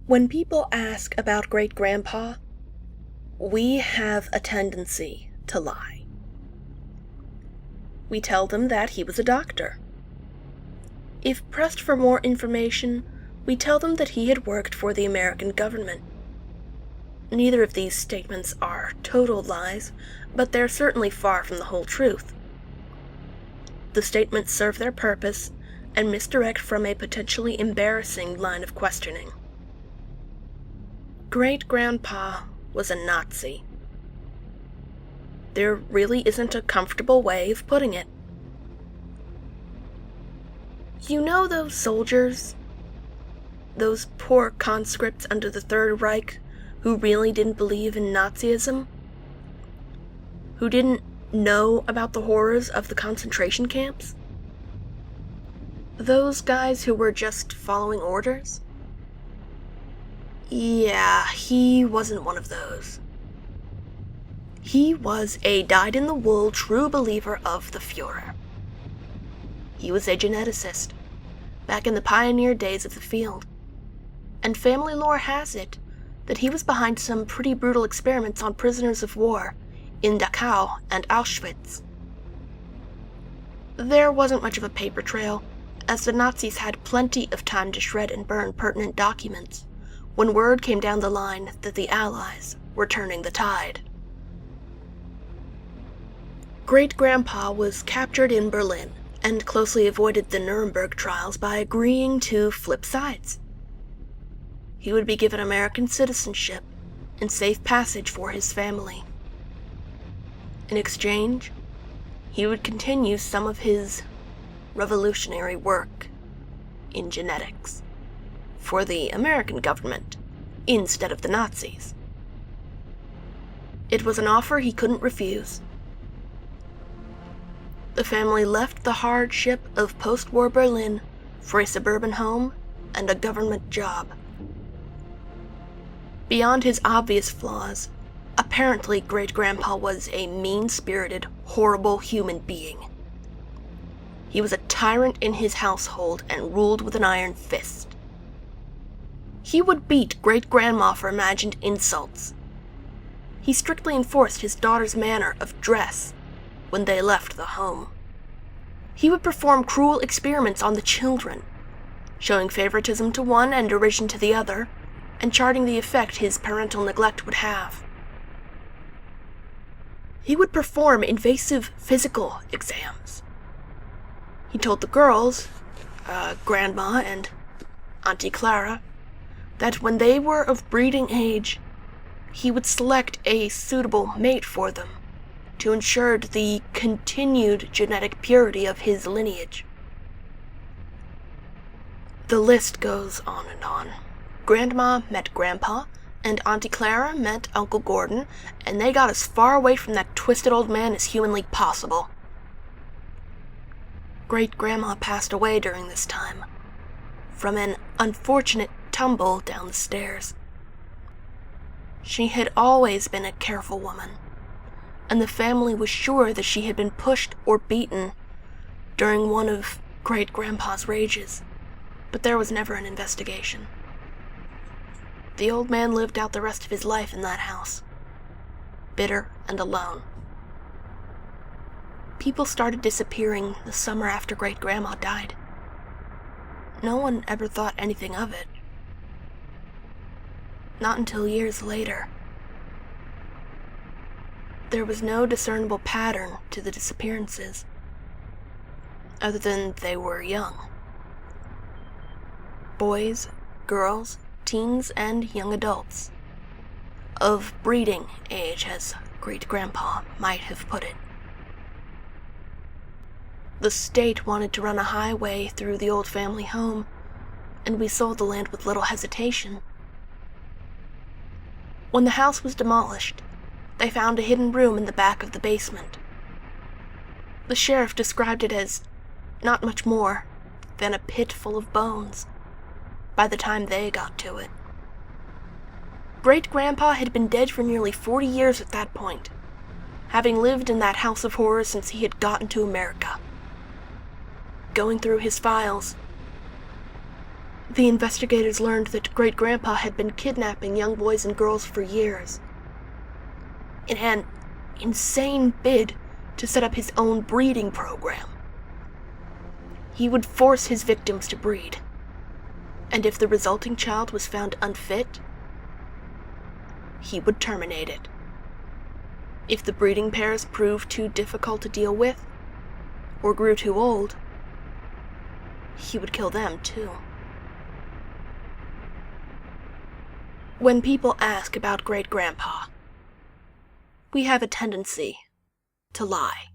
When people ask about great-grandpa, we have a tendency to lie. We tell them that he was a doctor. If pressed for more information, we tell them that he had worked for the American government. Neither of these statements are total lies, but they're certainly far from the whole truth. The statements serve their purpose and misdirect from a potentially embarrassing line of questioning. Great-grandpa was a Nazi. There really isn't a comfortable way of putting it. You know those soldiers? Those poor conscripts under the Third Reich who really didn't believe in Nazism? Who didn't know about the horrors of the concentration camps? Those guys who were just following orders? Yeah, he wasn't one of those. He was a dyed-in-the-wool true believer of the Fuhrer. He was a geneticist, back in the pioneer days of the field, and family lore has it that he was behind some pretty brutal experiments on prisoners of war in Dachau and Auschwitz. There wasn't much of a paper trail, as the Nazis had plenty of time to shred and burn pertinent documents when word came down the line that the Allies were turning the tide. Great-grandpa was captured in Berlin and closely avoided the Nuremberg trials by agreeing to flip sides. He would be given American citizenship and safe passage for his family. In exchange, he would continue some of his revolutionary work in genetics for the American government instead of the Nazis. It was an offer he couldn't refuse. The family left the hardship of post-war Berlin for a suburban home and a government job. Beyond his obvious flaws, apparently Great-grandpa was a mean-spirited, horrible human being. He was a tyrant in his household and ruled with an iron fist. He would beat Great-grandma for imagined insults. He strictly enforced his daughter's manner of dress when they left the home. He would perform cruel experiments on the children, showing favoritism to one and derision to the other, and charting the effect his parental neglect would have. He would perform invasive physical exams. He told the girls, Grandma and Auntie Clara, that when they were of breeding age, he would select a suitable mate for them to ensure the continued genetic purity of his lineage. The list goes on and on. Grandma met Grandpa, and Auntie Clara met Uncle Gordon, and they got as far away from that twisted old man as humanly possible. Great-grandma passed away during this time, from an unfortunate tumble down the stairs. She had always been a careful woman, and the family was sure that she had been pushed or beaten during one of Great-grandpa's rages, but there was never an investigation. The old man lived out the rest of his life in that house, bitter and alone. People started disappearing the summer after Great-grandma died. No one ever thought anything of it. Not until years later. There was no discernible pattern to the disappearances, other than they were young. Boys, girls, teens, and young adults. Of breeding age, as Great-grandpa might have put it. The state wanted to run a highway through the old family home, and we sold the land with little hesitation. When the house was demolished, they found a hidden room in the back of the basement. The sheriff described it as not much more than a pit full of bones by the time they got to it. Great-grandpa had been dead for nearly 40 years at that point, having lived in that house of horrors since he had gotten to America. Going through his files, the investigators learned that Great-Grandpa had been kidnapping young boys and girls for years, in an insane bid to set up his own breeding program. He would force his victims to breed, and if the resulting child was found unfit, he would terminate it. If the breeding pairs proved too difficult to deal with, or grew too old, he would kill them too. When people ask about Great-Grandpa, we have a tendency to lie.